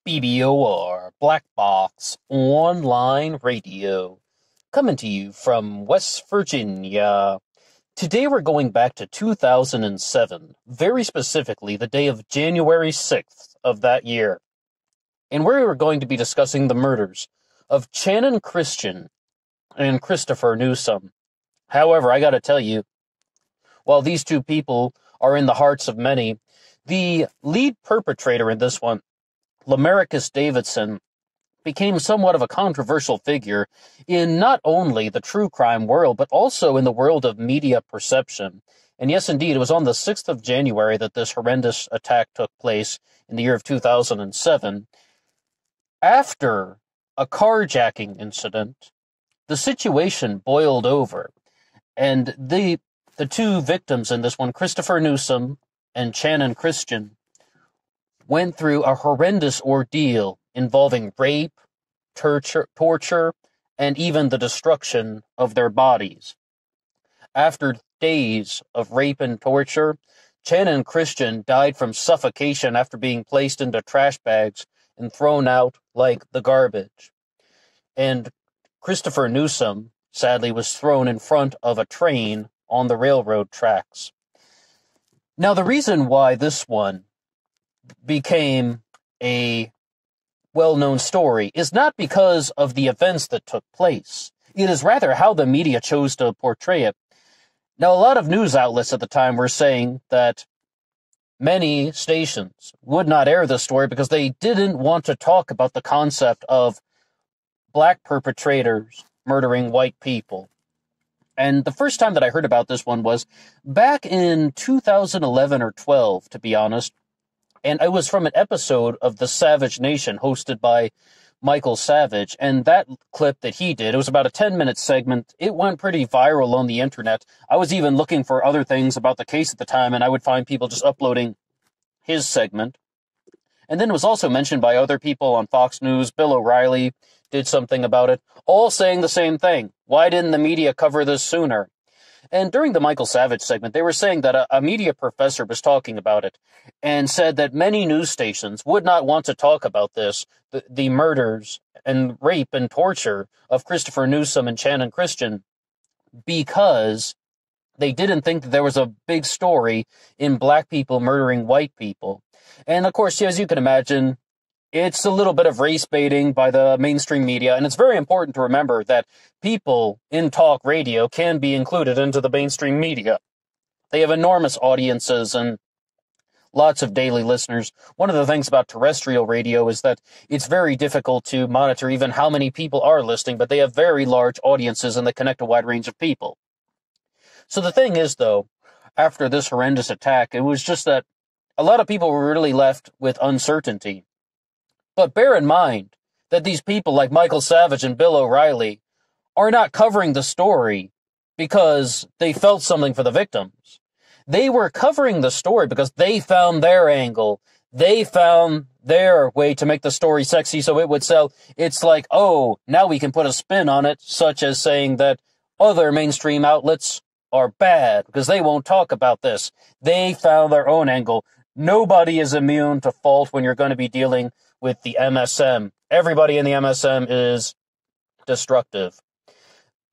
BBOR, Black Box Online Radio, coming to you from West Virginia. Today we're going back to 2007, very specifically the day of January 6th of that year. And we're going to be discussing the murders of Channon Christian and Christopher Newsom. However, I gotta tell you, while these two people are in the hearts of many, the lead perpetrator in this one, Lemaricus Davidson, became somewhat of a controversial figure in not only the true crime world, but also in the world of media perception. And yes, indeed, it was on the 6th of January that this horrendous attack took place in the year of 2007. After a carjacking incident, the situation boiled over, and the two victims in this one, Christopher Newsom and Channon Christian, went through a horrendous ordeal involving rape, torture, and even the destruction of their bodies. After days of rape and torture, Channon Christian died from suffocation after being placed into trash bags and thrown out like the garbage. And Christopher Newsom, sadly, was thrown in front of a train on the railroad tracks. Now, the reason why this one became a well-known story is not because of the events that took place. It is rather how the media chose to portray it. Now, a lot of news outlets at the time were saying that many stations would not air this story because they didn't want to talk about the concept of black perpetrators murdering white people. And the first time that I heard about this one was back in 2011 or 12, to be honest. And it was from an episode of The Savage Nation hosted by Michael Savage. And that clip that he did, it was about a 10-minute segment. It went pretty viral on the internet. I was even looking for other things about the case at the time, and I would find people just uploading his segment. And then it was also mentioned by other people on Fox News. Bill O'Reilly did something about it, all saying the same thing. Why didn't the media cover this sooner? And during the Michael Savage segment, they were saying that a media professor was talking about it and said that many news stations would not want to talk about this, the murders and rape and torture of Christopher Newsom and Channon Christian, because they didn't think that there was a big story in black people murdering white people. And of course, as you can imagine, it's a little bit of race baiting by the mainstream media, and it's very important to remember that people in talk radio can be included into the mainstream media. They have enormous audiences and lots of daily listeners. One of the things about terrestrial radio is that it's very difficult to monitor even how many people are listening, but they have very large audiences and they connect a wide range of people. So the thing is, though, after this horrendous attack, it was just that a lot of people were really left with uncertainty. But bear in mind that these people like Michael Savage and Bill O'Reilly are not covering the story because they felt something for the victims. They were covering the story because they found their angle. They found their way to make the story sexy so it would sell. It's like, oh, now we can put a spin on it, such as saying that other mainstream outlets are bad because they won't talk about this. They found their own angle. Nobody is immune to fault when you're going to be dealing with the MSM. Everybody in the MSM is destructive.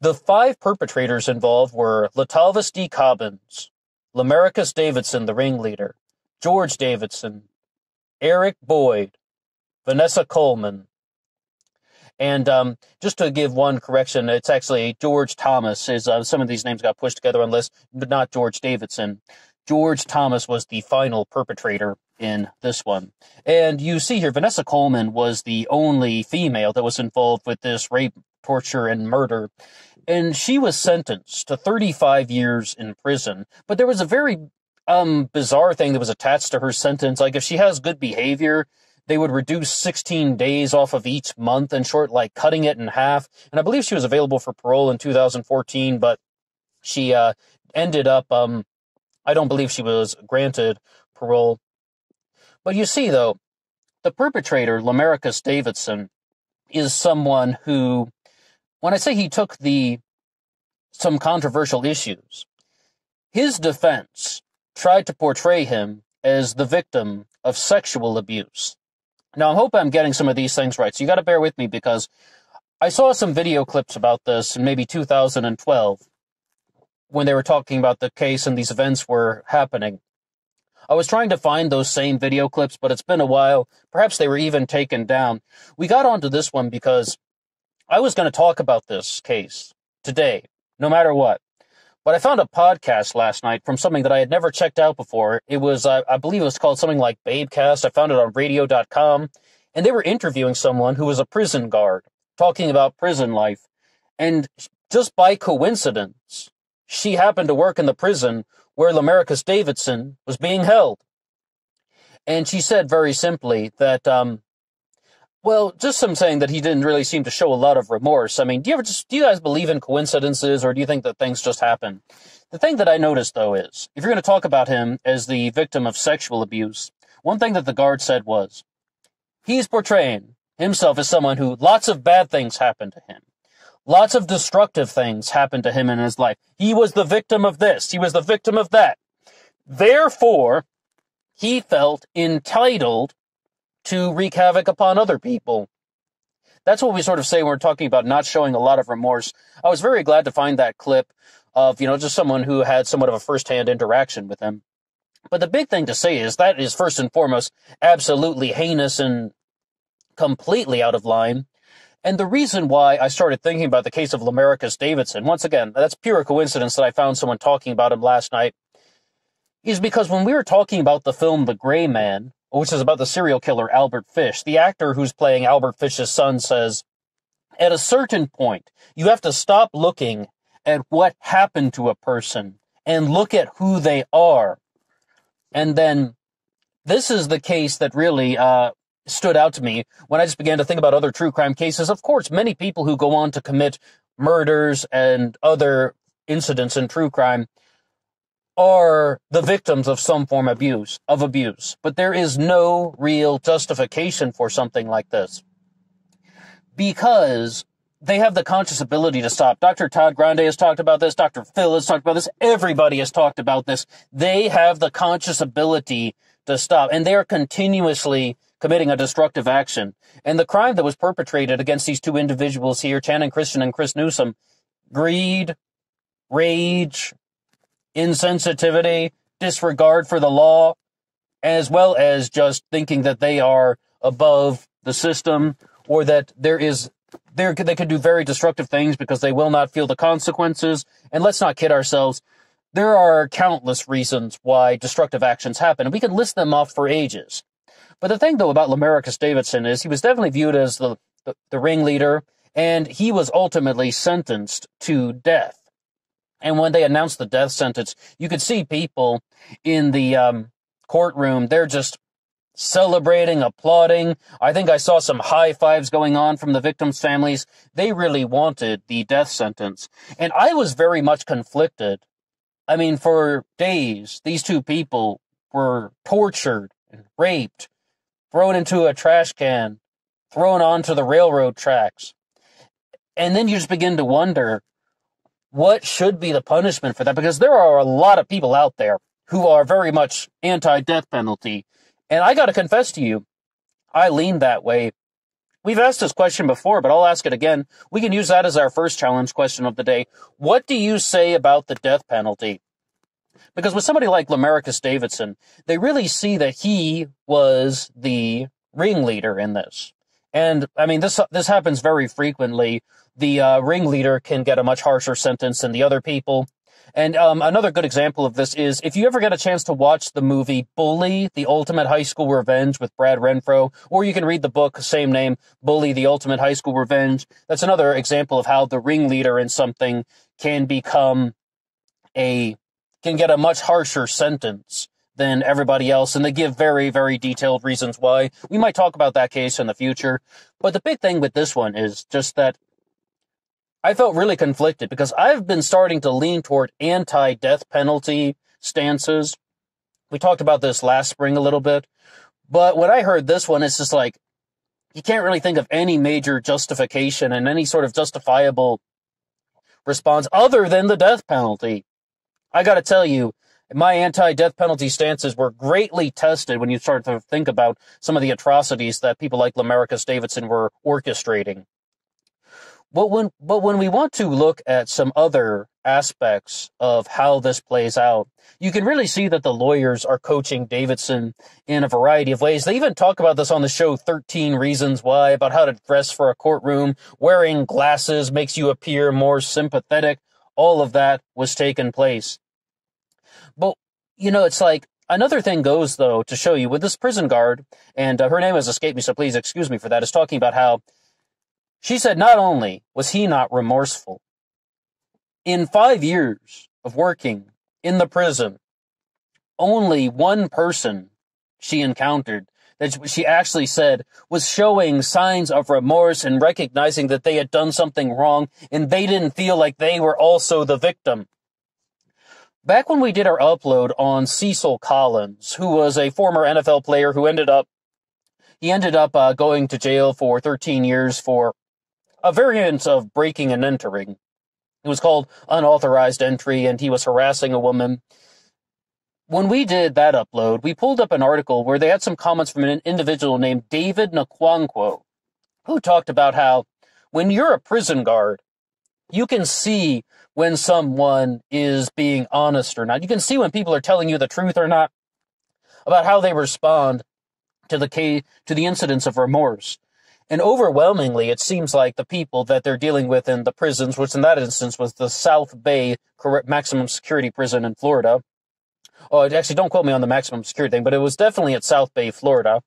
The 5 perpetrators involved were Latalvis D. Cobbins, Lemaricus Davidson, the ringleader, George Davidson, Eric Boyd, Vanessa Coleman, and just to give one correction, it's actually George Thomas. Some of these names got pushed together on the list, but not George Davidson. George Thomas was the final perpetrator in this one. And you see here, Vanessa Coleman was the only female that was involved with this rape, torture, and murder. And she was sentenced to 35 years in prison. But there was a very bizarre thing that was attached to her sentence. Like, if she has good behavior, they would reduce 16 days off of each month and like cutting it in half. And I believe she was available for parole in 2014, but she ended up, I don't believe she was granted parole. But you see, though, the perpetrator, Lemaricus Davidson, is someone who, when I say he took some controversial issues, his defense tried to portray him as the victim of sexual abuse. Now, I hope I'm getting some of these things right, so you got to bear with me because I saw some video clips about this in maybe 2012 when they were talking about the case and these events were happening. I was trying to find those same video clips, but it's been a while. Perhaps they were even taken down. We got onto this one because I was going to talk about this case today, no matter what. But I found a podcast last night from something that I had never checked out before. It was, I believe it was called something like Babecast. I found it on radio.com. And they were interviewing someone who was a prison guard, talking about prison life. And just by coincidence, she happened to work in the prison where Lemaricus Davidson was being held. And she said very simply that, well, just some saying that he didn't really seem to show a lot of remorse. I mean, do you guys believe in coincidences, or do you think that things just happen? The thing that I noticed, though, is, if you're going to talk about him as the victim of sexual abuse, one thing that the guard said was, he's portraying himself as someone who lots of bad things happened to him. Lots of destructive things happened to him in his life. He was the victim of this. He was the victim of that. Therefore, he felt entitled to wreak havoc upon other people. That's what we sort of say when we're talking about not showing a lot of remorse. I was very glad to find that clip of, just someone who had somewhat of a first-hand interaction with him. But the big thing to say is that is first and foremost absolutely heinous and completely out of line. And the reason why I started thinking about the case of Lemaricus Davidson, once again, that's pure coincidence that I found someone talking about him last night, is because when we were talking about the film The Gray Man, which is about the serial killer Albert Fish, the actor who's playing Albert Fish's son says, at a certain point, you have to stop looking at what happened to a person and look at who they are. And then this is the case that really stood out to me when I just began to think about other true crime cases. Of course, many people who go on to commit murders and other incidents in true crime are the victims of some form of abuse. But there is no real justification for something like this, because they have the conscious ability to stop. Dr. Todd Grande has talked about this. Dr. Phil has talked about this. Everybody has talked about this. They have the conscious ability to stop, and they are continuously committing a destructive action. And the crime that was perpetrated against these two individuals here, Channing Christian and Chris Newsom, greed, rage, insensitivity, disregard for the law, as well as just thinking that they are above the system, or that they could do very destructive things because they will not feel the consequences. And let's not kid ourselves. There are countless reasons why destructive actions happen, and we can list them off for ages. But the thing, though, about Lemaricus Davidson is he was definitely viewed as the ringleader, and he was ultimately sentenced to death. And when they announced the death sentence, you could see people in the courtroom, they're just celebrating, applauding. I think I saw some high fives going on from the victims' families. They really wanted the death sentence. And I was very much conflicted. I mean, for days, these two people were tortured and raped, thrown into a trash can, thrown onto the railroad tracks. And then you just begin to wonder, what should be the punishment for that? Because there are a lot of people out there who are very much anti-death penalty. And I got to confess to you, I lean that way. We've asked this question before, but I'll ask it again. We can use that as our first challenge question of the day. What do you say about the death penalty? Because with somebody like Lemaricus Davidson, they really see that he was the ringleader in this. And, I mean, this happens very frequently. The ringleader can get a much harsher sentence than the other people. And another good example of this is, if you ever get a chance to watch the movie Bully, The Ultimate High School Revenge with Brad Renfro, or you can read the book, same name, Bully, The Ultimate High School Revenge. That's another example of how the ringleader in something can get a much harsher sentence than everybody else, and they give very, very detailed reasons why. We might talk about that case in the future, but the big thing with this one is just that I felt really conflicted, because I've been starting to lean toward anti-death penalty stances. We talked about this last spring a little bit, but when I heard this one, it's just like, you can't really think of any major justification and any sort of justifiable response other than the death penalty. I gotta tell you, My anti-death penalty stances were greatly tested when you start to think about some of the atrocities that people like Lemaricus Davidson were orchestrating. But when we want to look at some other aspects of how this plays out, you can really see that the lawyers are coaching Davidson in a variety of ways. They even talk about this on the show 13 Reasons Why, about how to dress for a courtroom. Wearing glasses makes you appear more sympathetic. All of that was taking place. But, it's like, another thing goes, though, to show you with this prison guard, and her name has escaped me, so please excuse me for that, is talking about how she said not only was he not remorseful, in 5 years of working in the prison, only one person she encountered that she actually said was showing signs of remorse and recognizing that they had done something wrong, and they didn't feel like they were also the victim. Back when we did our upload on Cecil Collins, who was a former NFL player who ended up going to jail for 13 years for a variant of breaking and entering. It was called unauthorized entry, and he was harassing a woman. When we did that upload, we pulled up an article where they had some comments from an individual named David Nkwankwo, who talked about how when you're a prison guard, you can see when someone is being honest or not. You can see when people are telling you the truth or not about how they respond to the incidents of remorse. And overwhelmingly, it seems like the people that they're dealing with in the prisons, which in that instance was the South Bay maximum security prison in Florida. Oh, actually, don't quote me on the maximum security thing, but it was definitely at South Bay, Florida.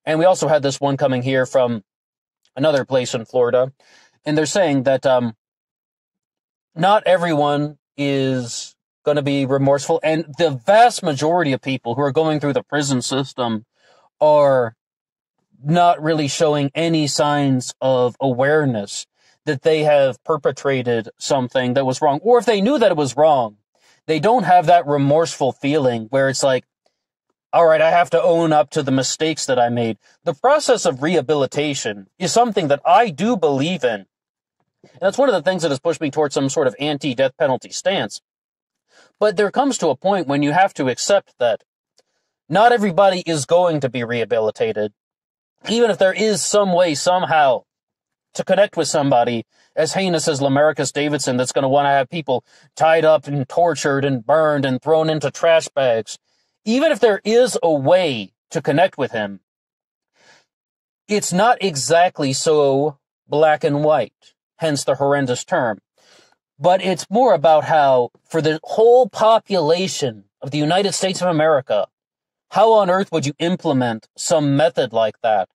And we also had this one coming here from another place in Florida. And they're saying that not everyone is going to be remorseful. And the vast majority of people who are going through the prison system are not really showing any signs of awareness that they have perpetrated something that was wrong. Or if they knew that it was wrong, they don't have that remorseful feeling where it's like, all right, I have to own up to the mistakes that I made. The process of rehabilitation is something that I do believe in. And that's one of the things that has pushed me towards some sort of anti-death penalty stance. But there comes to a point when you have to accept that not everybody is going to be rehabilitated. Even if there is some way, somehow, to connect with somebody as heinous as Lemaricus Davidson that's going to want to have people tied up and tortured and burned and thrown into trash bags, even if there is a way to connect with him, it's not exactly so black and white, hence the horrendous term. But it's more about how, for the whole population of the United States of America, how on earth would you implement some method like that?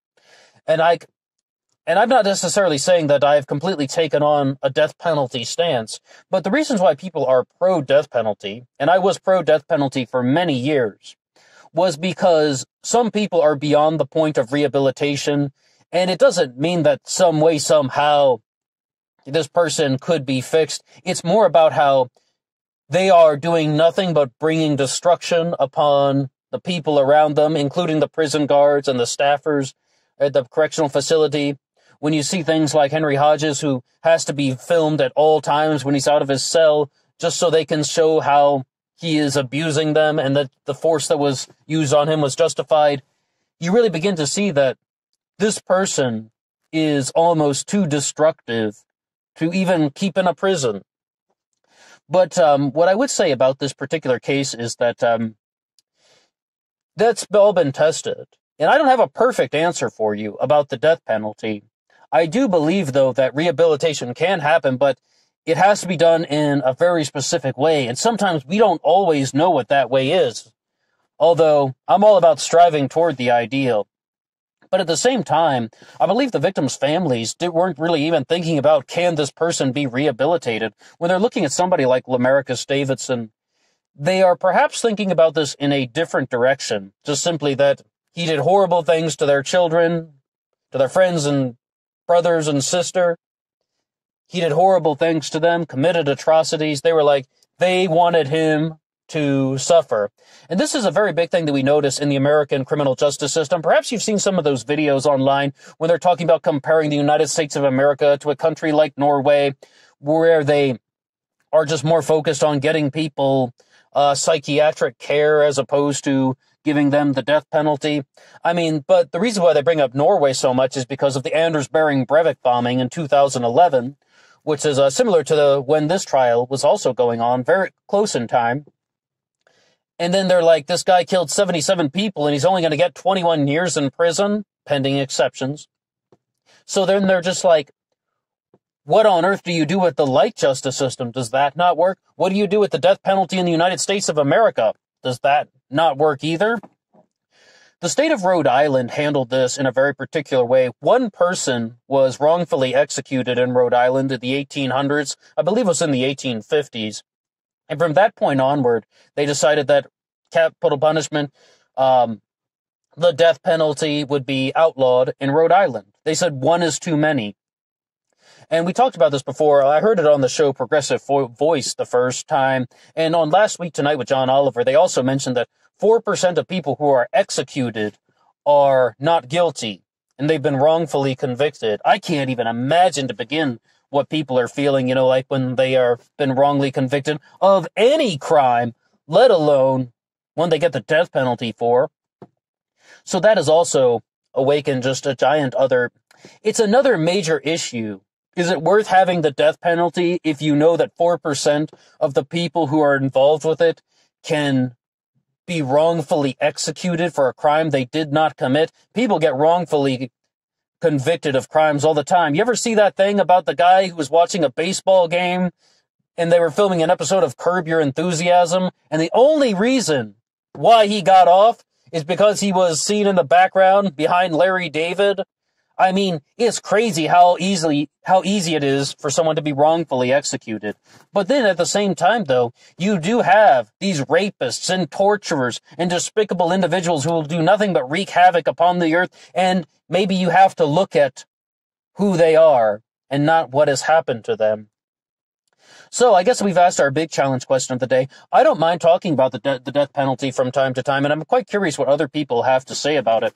And I'm not necessarily saying that I've completely taken on a death penalty stance, but the reasons why people are pro-death penalty, and I was pro-death penalty for many years, was because some people are beyond the point of rehabilitation, and it doesn't mean that some way, somehow, this person could be fixed. It's more about how they are doing nothing but bringing destruction upon the people around them, including the prison guards and the staffers at the correctional facility. When you see things like Henry Hodges, who has to be filmed at all times when he's out of his cell, just so they can show how he is abusing them and that the force that was used on him was justified, you really begin to see that this person is almost too destructive to even keep in a prison. But what I would say about this particular case is that that's all been tested. And I don't have a perfect answer for you about the death penalty. I do believe, though, that rehabilitation can happen, but it has to be done in a very specific way. And sometimes we don't always know what that way is. Although I'm all about striving toward the ideal. But at the same time, I believe the victims' families weren't really even thinking about, can this person be rehabilitated? When they're looking at somebody like Lemaricus Davidson, they are perhaps thinking about this in a different direction. Just simply that he did horrible things to their children, to their friends and brothers and sister. He did horrible things to them, committed atrocities. They were like, they wanted him to suffer. And this is a very big thing that we notice in the American criminal justice system. Perhaps you've seen some of those videos online when they're talking about comparing the United States of America to a country like Norway, where they are just more focused on getting people psychiatric care as opposed to giving them the death penalty. I mean, but the reason why they bring up Norway so much is because of the Anders Behring Breivik bombing in 2011, which is similar to when this trial was also going on, very close in time. And then they're like, this guy killed 77 people and he's only going to get 21 years in prison, pending exceptions. So then they're just like, what on earth do you do with the light justice system? Does that not work? What do you do with the death penalty in the United States of America? Does that not work either? The state of Rhode Island handled this in a very particular way. One person was wrongfully executed in Rhode Island in the 1800s. I believe it was in the 1850s. And from that point onward, they decided that capital punishment, the death penalty, would be outlawed in Rhode Island. They said one is too many. And we talked about this before. I heard it on the show Progressive Voice the first time. And on Last Week Tonight with John Oliver, they also mentioned that 4% of people who are executed are not guilty, and they've been wrongfully convicted. I can't even imagine to begin what people are feeling, like when they are been wrongly convicted of any crime, let alone when they get the death penalty for. So that has also awakened just a giant it's another major issue. Is it worth having the death penalty if you know that 4% of the people who are involved with it can be wrongfully executed for a crime they did not commit? People get wrongfully convicted of crimes all the time. You ever see that thing about the guy who was watching a baseball game and they were filming an episode of Curb Your Enthusiasm, and the only reason why he got off is because he was seen in the background behind Larry David? I mean, it's crazy how easy it is for someone to be wrongfully executed. But then at the same time, though, you do have these rapists and torturers and despicable individuals who will do nothing but wreak havoc upon the earth, and maybe you have to look at who they are and not what has happened to them. So I guess we've asked our big challenge question of the day. I don't mind talking about the death penalty from time to time, and I'm quite curious what other people have to say about it.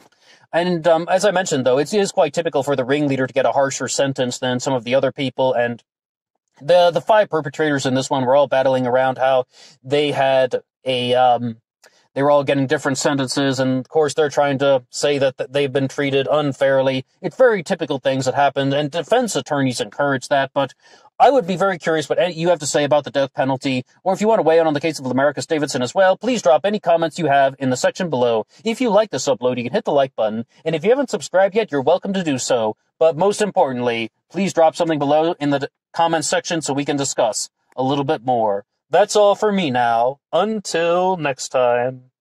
And as I mentioned, though, it is quite typical for the ringleader to get a harsher sentence than some of the other people, and the 5 perpetrators in this one were all battling around how they had they were all getting different sentences, and of course they're trying to say that they've been treated unfairly. It's very typical things that happen, and defense attorneys encourage that, but I would be very curious what you have to say about the death penalty, or if you want to weigh in on the case of Lemaricus Davidson as well, please drop any comments you have in the section below. If you like this upload, you can hit the like button, and if you haven't subscribed yet, you're welcome to do so. But most importantly, please drop something below in the comments section so we can discuss a little bit more. That's all for me now. Until next time.